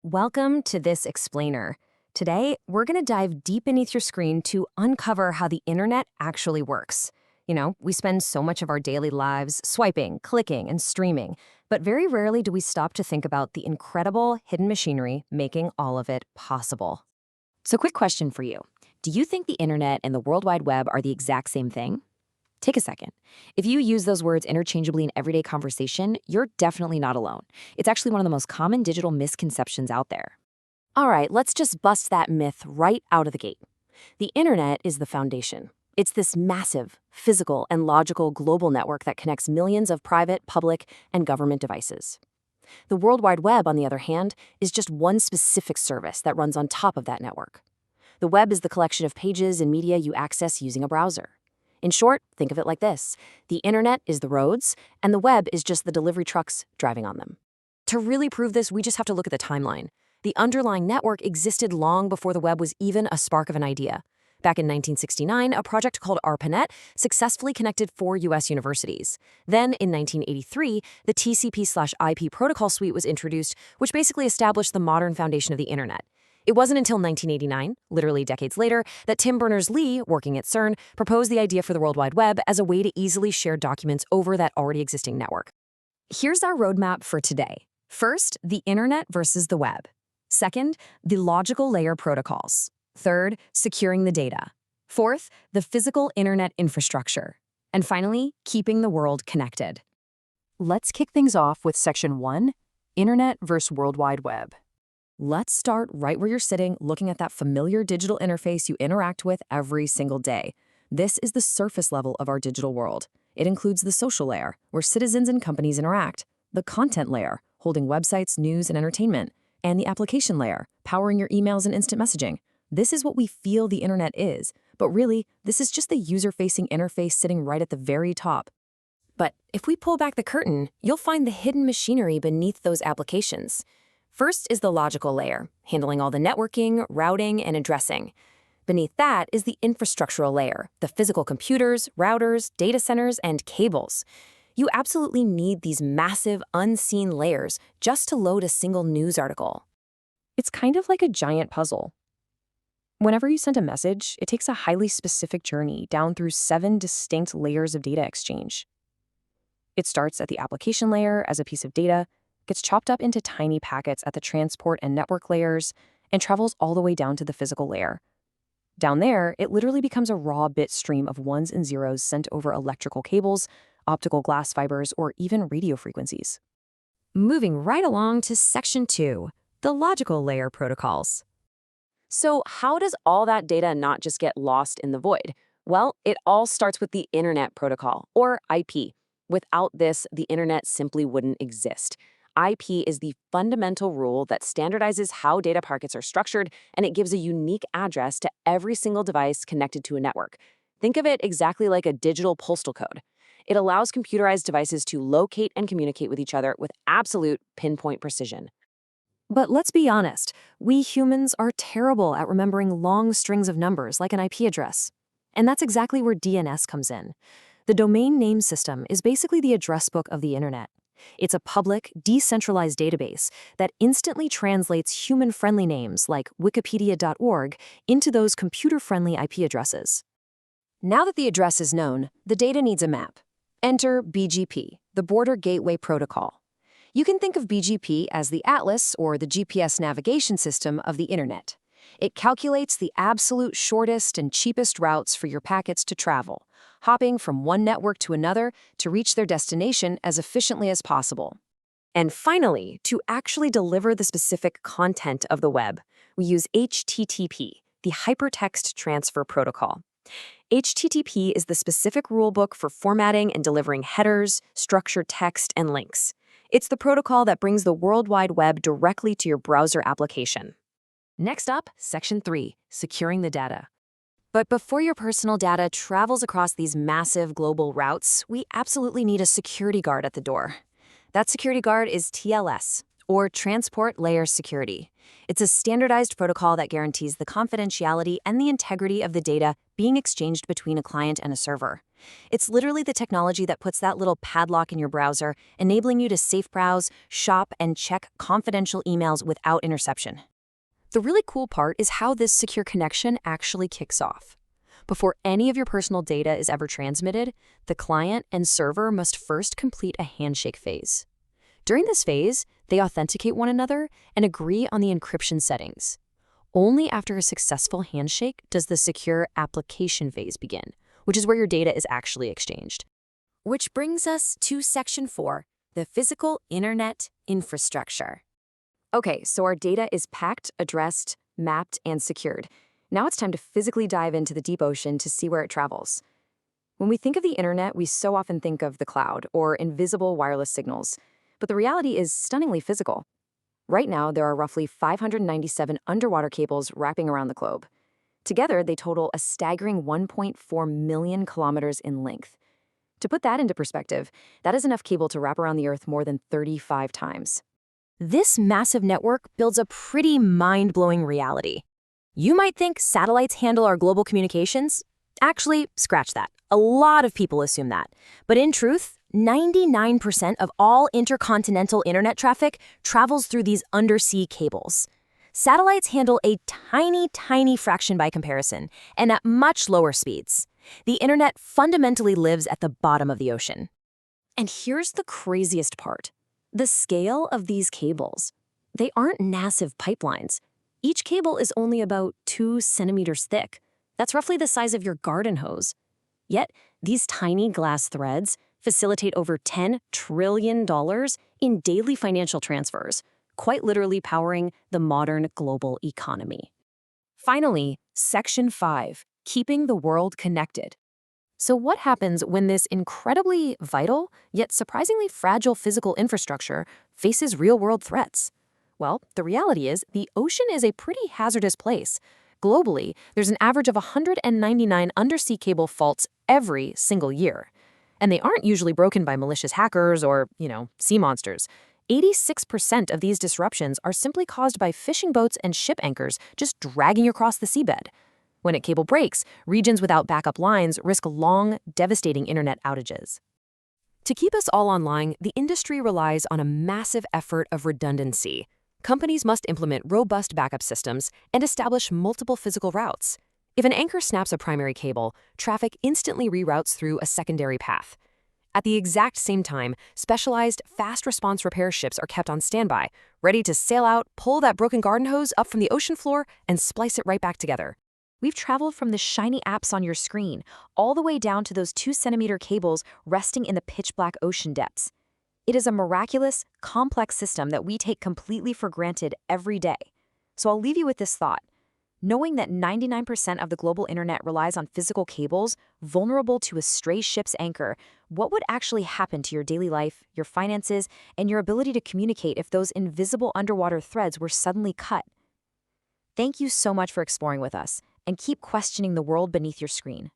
Welcome to this explainer. Today, we're going to dive deep beneath your screen to uncover how the internet actually works. We spend so much of our daily lives swiping, clicking, and streaming, but very rarely do we stop to think about the incredible hidden machinery making all of it possible. So, quick question for you. Do you think the internet and the World Wide Web are the exact same thing? Take a second. If you use those words interchangeably in everyday conversation, you're definitely not alone. It's actually one of the most common digital misconceptions out there. All right, let's just bust that myth right out of the gate. The internet is the foundation. It's this massive, physical, and logical global network that connects millions of private, public, and government devices. The World Wide Web, on the other hand, is just one specific service that runs on top of that network. The web is the collection of pages and media you access using a browser. In short, think of it like this. The internet is the roads, and the web is just the delivery trucks driving on them. To really prove this, we just have to look at the timeline. The underlying network existed long before the web was even a spark of an idea. Back in 1969, a project called ARPANET successfully connected 4 U.S. universities. Then, in 1983, the TCP/IP protocol suite was introduced, which basically established the modern foundation of the internet. It wasn't until 1989, literally decades later, that Tim Berners-Lee, working at CERN, proposed the idea for the World Wide Web as a way to easily share documents over that already existing network. Here's our roadmap for today. First, the internet versus the web. Second, the logical layer protocols. Third, securing the data. Fourth, the physical internet infrastructure. And finally, keeping the world connected. Let's kick things off with Section 1, Internet versus World Wide Web. Let's start right where you're sitting, looking at that familiar digital interface you interact with every single day. This is the surface level of our digital world. It includes the social layer, where citizens and companies interact, the content layer, holding websites, news, and entertainment, and the application layer, powering your emails and instant messaging. This is what we feel the internet is, but really, this is just the user-facing interface sitting right at the very top. But if we pull back the curtain, you'll find the hidden machinery beneath those applications. First is the logical layer, handling all the networking, routing, and addressing. Beneath that is the infrastructural layer, the physical computers, routers, data centers, and cables. You absolutely need these massive, unseen layers just to load a single news article. It's kind of like a giant puzzle. Whenever you send a message, it takes a highly specific journey down through 7 distinct layers of data exchange. It starts at the application layer as a piece of data, gets chopped up into tiny packets at the transport and network layers, and travels all the way down to the physical layer. Down there, it literally becomes a raw bit stream of ones and zeros sent over electrical cables, optical glass fibers, or even radio frequencies. Moving right along to Section 2, the logical layer protocols. So how does all that data not just get lost in the void? Well, it all starts with the Internet Protocol, or IP. Without this, the internet simply wouldn't exist. IP is the fundamental rule that standardizes how data packets are structured, and it gives a unique address to every single device connected to a network. Think of it exactly like a digital postal code. It allows computerized devices to locate and communicate with each other with absolute pinpoint precision. But let's be honest, we humans are terrible at remembering long strings of numbers like an IP address. And that's exactly where DNS comes in. The domain name system is basically the address book of the internet. It's a public, decentralized database that instantly translates human-friendly names like wikipedia.org into those computer-friendly IP addresses. Now that the address is known, the data needs a map. Enter BGP, the Border Gateway Protocol. You can think of BGP as the atlas or the GPS navigation system of the internet. It calculates the absolute shortest and cheapest routes for your packets to travel, hopping from one network to another to reach their destination as efficiently as possible. And finally, to actually deliver the specific content of the web, we use HTTP, the Hypertext Transfer Protocol. HTTP is the specific rulebook for formatting and delivering headers, structured text, and links. It's the protocol that brings the World Wide Web directly to your browser application. Next up, Section 3, securing the data. But before your personal data travels across these massive global routes, we absolutely need a security guard at the door. That security guard is TLS, or Transport Layer Security. It's a standardized protocol that guarantees the confidentiality and the integrity of the data being exchanged between a client and a server. It's literally the technology that puts that little padlock in your browser, enabling you to safe browse, shop, and check confidential emails without interception. The really cool part is how this secure connection actually kicks off. Before any of your personal data is ever transmitted, the client and server must first complete a handshake phase. During this phase, they authenticate one another and agree on the encryption settings. Only after a successful handshake does the secure application phase begin, which is where your data is actually exchanged. Which brings us to Section 4, the physical internet infrastructure. Okay, so our data is packed, addressed, mapped, and secured. Now it's time to physically dive into the deep ocean to see where it travels. When we think of the internet, we so often think of the cloud or invisible wireless signals. But the reality is stunningly physical. Right now, there are roughly 597 underwater cables wrapping around the globe. Together, they total a staggering 1.4 million kilometers in length. To put that into perspective, that is enough cable to wrap around the Earth more than 35 times. This massive network builds a pretty mind-blowing reality. You might think satellites handle our global communications. Actually, scratch that. A lot of people assume that. But in truth, 99% of all intercontinental internet traffic travels through these undersea cables. Satellites handle a tiny fraction by comparison, and at much lower speeds. The internet fundamentally lives at the bottom of the ocean. And here's the craziest part. The scale of these cables. They aren't massive pipelines. Each cable is only about 2 centimeters thick. That's roughly the size of your garden hose. Yet, these tiny glass threads facilitate over $10 trillion in daily financial transfers, quite literally powering the modern global economy. Finally, Section 5, keeping the world connected. So what happens when this incredibly vital, yet surprisingly fragile physical infrastructure faces real-world threats? Well, the reality is the ocean is a pretty hazardous place. Globally, there's an average of 199 undersea cable faults every single year. And they aren't usually broken by malicious hackers or, sea monsters. 86% of these disruptions are simply caused by fishing boats and ship anchors just dragging across the seabed. When a cable breaks, regions without backup lines risk long, devastating internet outages. To keep us all online, the industry relies on a massive effort of redundancy. Companies must implement robust backup systems and establish multiple physical routes. If an anchor snaps a primary cable, traffic instantly reroutes through a secondary path. At the exact same time, specialized, fast-response repair ships are kept on standby, ready to sail out, pull that broken garden hose up from the ocean floor, and splice it right back together. We've traveled from the shiny apps on your screen all the way down to those 2-centimeter cables resting in the pitch-black ocean depths. It is a miraculous, complex system that we take completely for granted every day. So I'll leave you with this thought. Knowing that 99% of the global internet relies on physical cables, vulnerable to a stray ship's anchor, what would actually happen to your daily life, your finances, and your ability to communicate if those invisible underwater threads were suddenly cut? Thank you so much for exploring with us, and keep questioning the world beneath your screen.